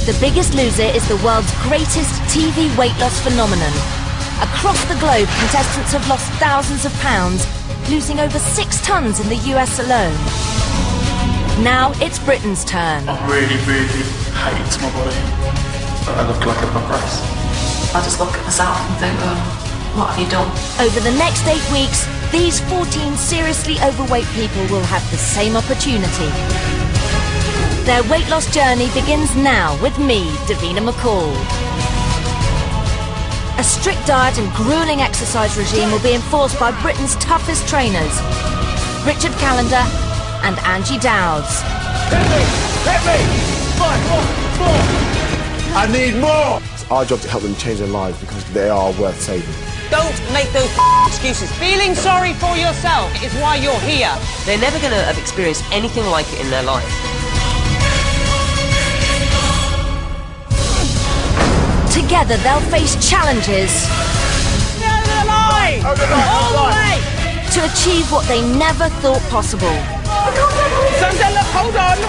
The Biggest Loser is the world's greatest TV weight loss phenomenon. Across the globe, contestants have lost thousands of pounds, losing over 6 tons in the US alone. Now it's Britain's turn. I really hate my body. I look like a bum race. I just look at myself and think, oh, what have you done? Over the next 8 weeks, these 14 seriously overweight people will have the same opportunity. Their weight loss journey begins now with me, Davina McCall. A strict diet and grueling exercise regime will be enforced by Britain's toughest trainers, Richard Callender and Angie Dowds. Let me! 5, 4, 4! I need more! It's our job to help them change their lives because they are worth saving. Don't make those excuses. Feeling sorry for yourself is why you're here. They're never going to have experienced anything like it in their life. Together they'll face challenges Over the line! All the way! to achieve what they never thought possible. Sandella, hold on!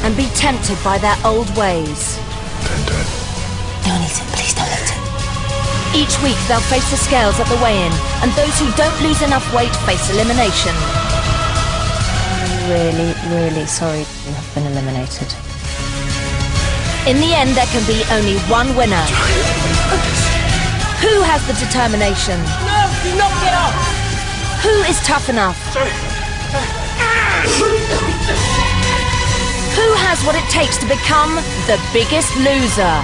And be tempted by their old ways. Don't do it. Don't eat it, please don't eat it. Each week they'll face the scales at the weigh-in, and those who don't lose enough weight face elimination. I'm really sorry you have been eliminated. In the end, there can be only one winner. Who has the determination? No, do not get up! Who is tough enough? Who has what it takes to become the biggest loser?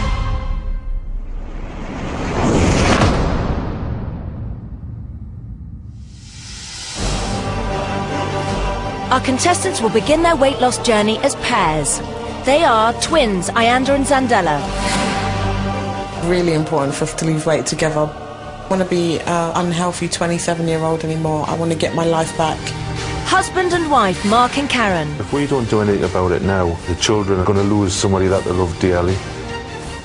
Our contestants will begin their weight loss journey as pairs. They are twins, Ayanda and Zandella. Really important for us to lose weight together. I want to be an unhealthy 27-year-old anymore. I want to get my life back. Husband and wife, Mark and Karen. If we don't do anything about it now, the children are going to lose somebody that they love dearly.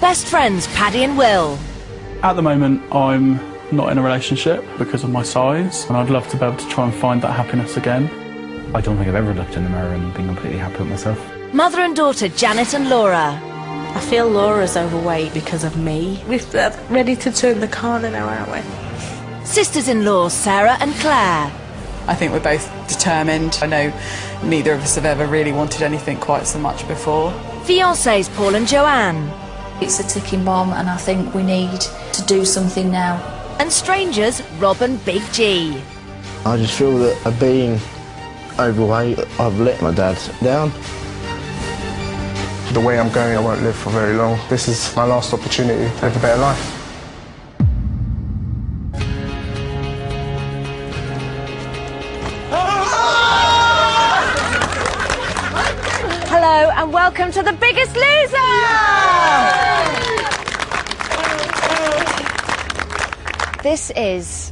Best friends, Paddy and Will. At the moment, I'm not in a relationship because of my size, and I'd love to be able to try and find that happiness again. I don't think I've ever looked in the mirror and been completely happy with myself. Mother and daughter, Janet and Laura. I feel Laura's overweight because of me. We're ready to turn the corner now, aren't we? Sisters-in-law, Sarah and Claire. I think we're both determined. I know neither of us have ever really wanted anything quite so much before. Fiancés, Paul and Joanne. It's a ticking bomb and I think we need to do something now. And strangers, Rob and Big G. I just feel that by being overweight, I've let my dad down. The way I'm going, I won't live for very long. This is my last opportunity to live a better life. Hello and welcome to The Biggest Loser! This is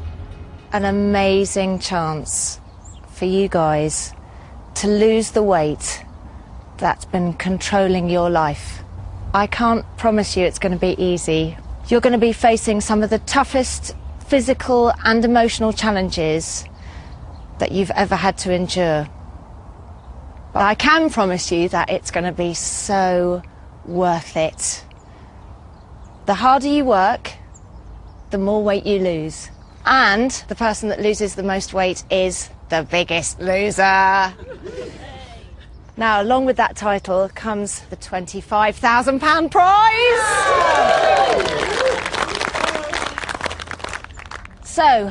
an amazing chance for you guys to lose the weight that's been controlling your life. I can't promise you it's going to be easy. You're going to be facing some of the toughest physical and emotional challenges that you've ever had to endure. But I can promise you that it's going to be so worth it. The harder you work, the more weight you lose. And the person that loses the most weight is the biggest loser. Now, along with that title comes the £25,000 prize! So,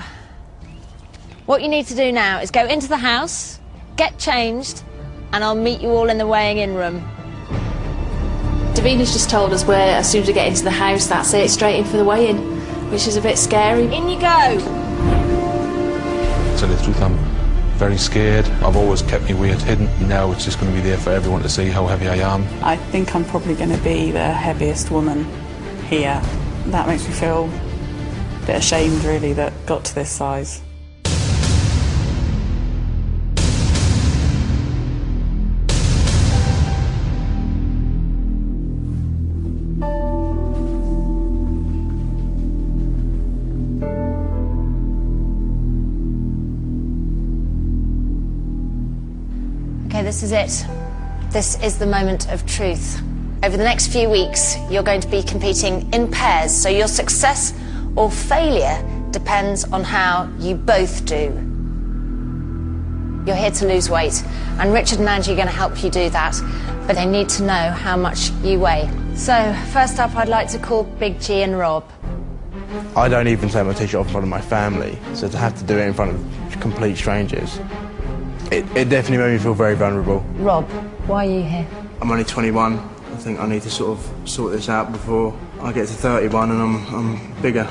what you need to do now is go into the house, get changed, and I'll meet you all in the weighing-in room. Davina's just told us where, as soon as we get into the house, that's it, straight in for the weigh-in, which is a bit scary. In you go! To tell you the truth, I'm very scared. I've always kept my weight hidden. Now it's just going to be there for everyone to see how heavy I am. I think I'm probably going to be the heaviest woman here. That makes me feel a bit ashamed, really, that got to this size. Okay, this is it. this is the moment of truth. Over the next few weeks, you're going to be competing in pairs, so your success or failure depends on how you both do. You're here to lose weight, and Richard and Angie are going to help you do that, but they need to know how much you weigh. So, first up, I'd like to call Big G and Rob. I don't even take my t-shirt off in front of my family, so to have to do it in front of complete strangers, it definitely made me feel very vulnerable. Rob, why are you here? I'm only 21. I think I need to sort of sort this out before I get to 31 and I'm bigger.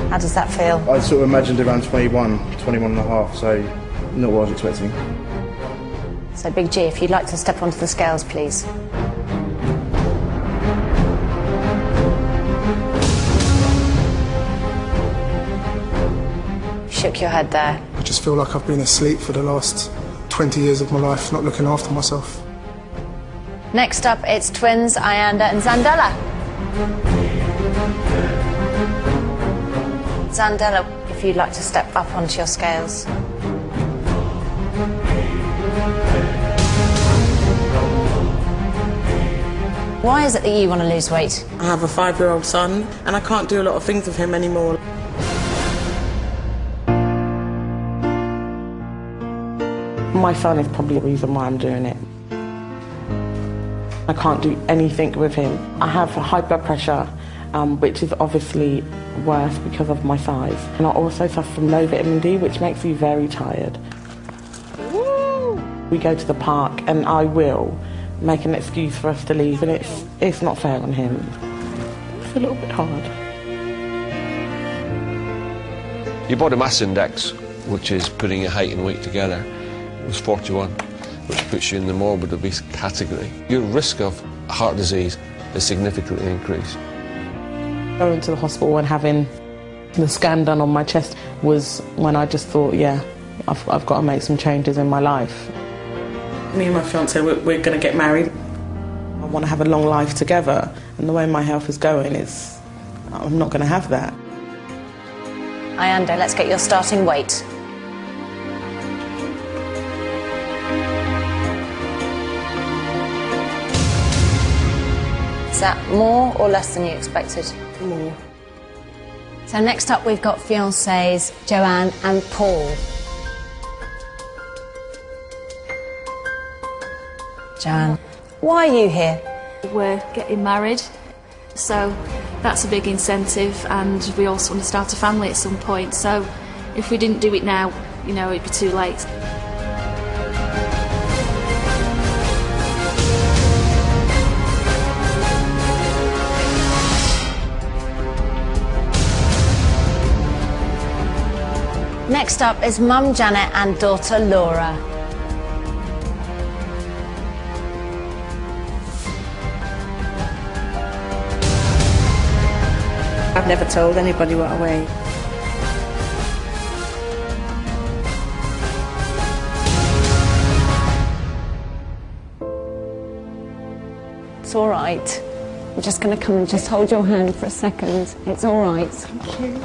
How does that feel? I sort of imagined around 21 and a half, so not what I was expecting. So, Big G, if you'd like to step onto the scales, please. Shook your head there. I just feel like I've been asleep for the last 20 years of my life, not looking after myself. Next up, it's twins Ayanda and Zandela. Zandela, if you'd like to step up onto your scales. Why is it that you want to lose weight? I have a 5-year-old son, and I can't do a lot of things with him anymore. My son is probably the reason why I'm doing it. I can't do anything with him. I have high blood pressure, which is obviously worse because of my size. And I also suffer from low vitamin D, which makes me very tired. Woo! We go to the park, and I will make an excuse for us to leave, and it's not fair on him. It's a little bit hard. Your body mass index, which is putting your height and weight together, was 41, which puts you in the morbid obese category. Your risk of heart disease is significantly increased. Going to the hospital and having the scan done on my chest was when I just thought, yeah, I've got to make some changes in my life. Me and my fiancé, we're going to get married. I want to have a long life together, and the way my health is going, I'm not going to have that. Ayanda, let's get your starting weight. Is that more or less than you expected? More. So next up we've got fiancés Joanne and Paul. Joanne, why are you here? We're getting married, so that's a big incentive, and we also want to start a family at some point, so if we didn't do it now, you know, it'd be too late. Next up is Mum Janet and daughter Laura. I've never told anybody what I weigh. It's all right. I'm just going to come and just hold your hand for a second. It's all right. Thank you.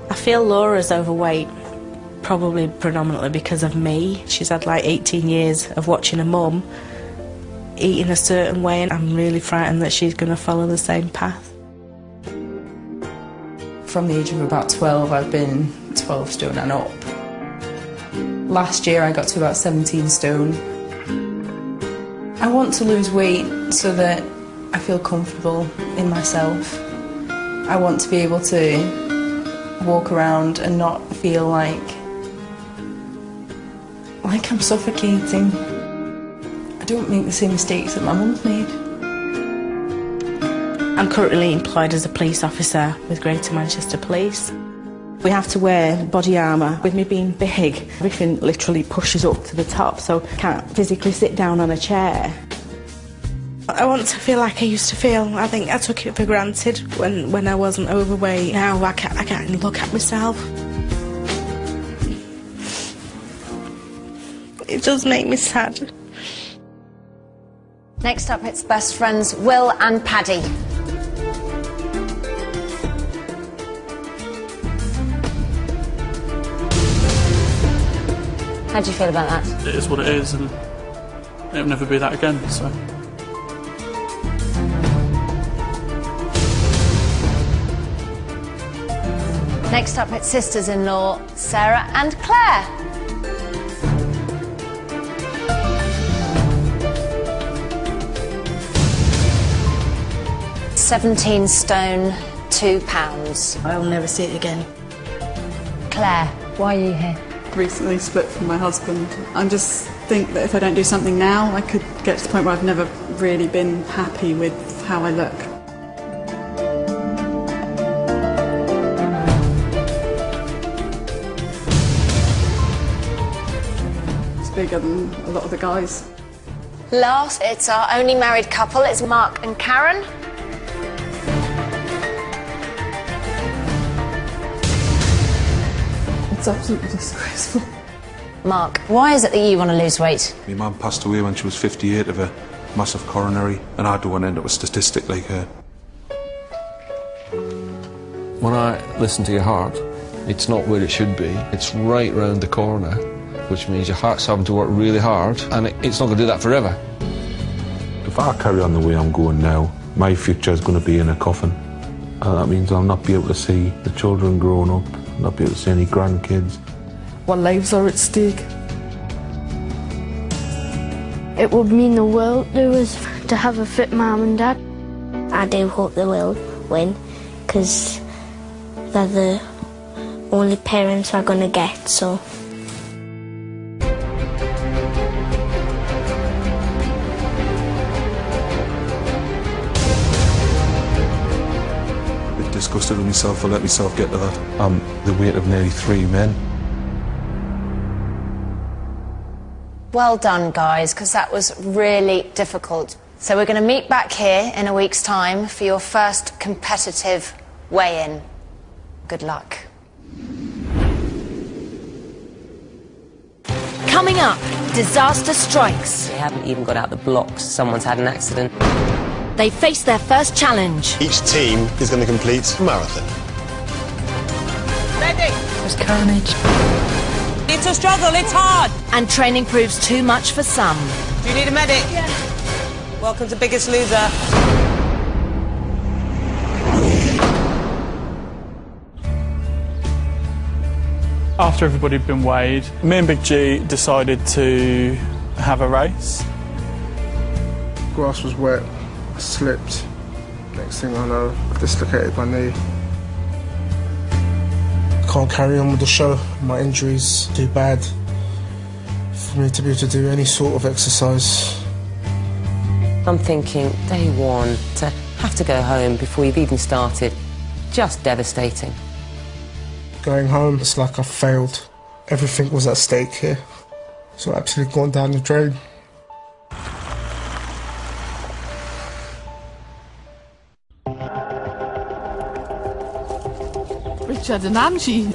I feel Laura's overweight, probably predominantly because of me. She's had like 18 years of watching her mum eating a certain way, and I'm really frightened that she's going to follow the same path. From the age of about 12, I've been 12 stone and up. Last year I got to about 17 stone. I want to lose weight so that I feel comfortable in myself. I want to be able to walk around and not feel like I'm suffocating. I don't make the same mistakes that my mum's made. I'm currently employed as a police officer with Greater Manchester Police. We have to wear body armour. With me being big, everything literally pushes up to the top, so I can't physically sit down on a chair. I want to feel like I used to feel. I think I took it for granted when I wasn't overweight. Now I can't look at myself. It does make me sad. Next up, it's best friends Will and Paddy. How do you feel about that? It is what it is, and it'll never be that again, so... Next up, it's sisters-in-law, Sarah and Claire. 17 stone, 2 pounds. I will never see it again. Claire, why are you here? Recently split from my husband. I just think that if I don't do something now, I could get to the point where I've never really been happy with how I look. It's bigger than a lot of the guys. Last, it's our only married couple. It's Mark and Karen. It's absolutely disgraceful. Mark, why is it that you want to lose weight? My mum passed away when she was 58 of a massive coronary, and I don't want to end up a statistic like her. When I listen to your heart, it's not where it should be. It's right round the corner, which means your heart's having to work really hard, and it's not going to do that forever. If I carry on the way I'm going now, my future is going to be in a coffin. That means I'll not be able to see the children growing up, not be able to see any grandkids. What lives are at stake? It would mean the world to us to have a fit mum and dad. I do hope they will win, because they're the only parents we're going to get, so... Disgusted with myself, I let myself get to that. I'm the weight of nearly 3 men. Well done, guys, because that was really difficult. So we're going to meet back here in a week's time for your first competitive weigh-in. Good luck. Coming up, disaster strikes. They haven't even got out the blocks. Someone's had an accident. They face their first challenge. Each team is going to complete a marathon. Ready? There's carnage. It's a struggle, it's hard. And training proves too much for some. Do you need a medic? Yeah. Welcome to Biggest Loser. After everybody had been weighed, me and Big G decided to have a race. Grass was wet. I slipped. Next thing I know, I dislocated my knee. Can't carry on with the show. My injury's too bad for me to be able to do any sort of exercise. I'm thinking, day one, to have to go home before you've even started, just devastating. Going home, it's like I failed. Everything was at stake here. So I absolutely gone down the drain. Richard and Angie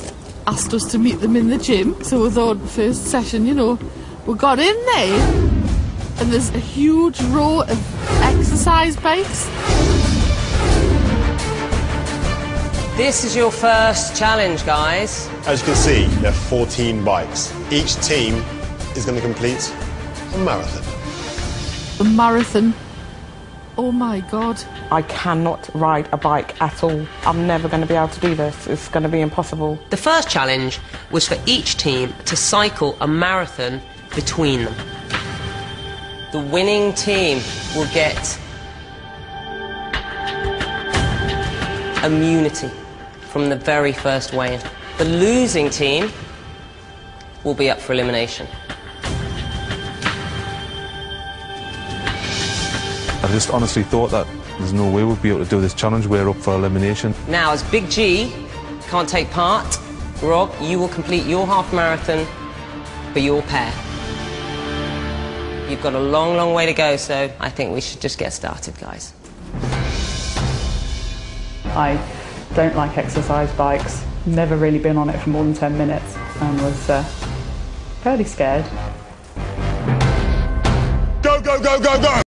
asked us to meet them in the gym, so we thought first session, you know, we got in there and there's a huge row of exercise bikes. This is your first challenge, guys. As you can see, there are 14 bikes. Each team is going to complete a marathon. A marathon. Oh my God. I cannot ride a bike at all. I'm never going to be able to do this. It's going to be impossible. The first challenge was for each team to cycle a marathon between them. The winning team will get immunity from the very first weigh-in. The losing team will be up for elimination. I just honestly thought that there's no way we'd be able to do this challenge. We're up for elimination. Now, as Big G can't take part, Rob, you will complete your half marathon for your pair. You've got a long, long way to go, so I think we should just get started, guys. I don't like exercise bikes. Never really been on it for more than 10 minutes and was fairly scared. Go, go, go, go, go!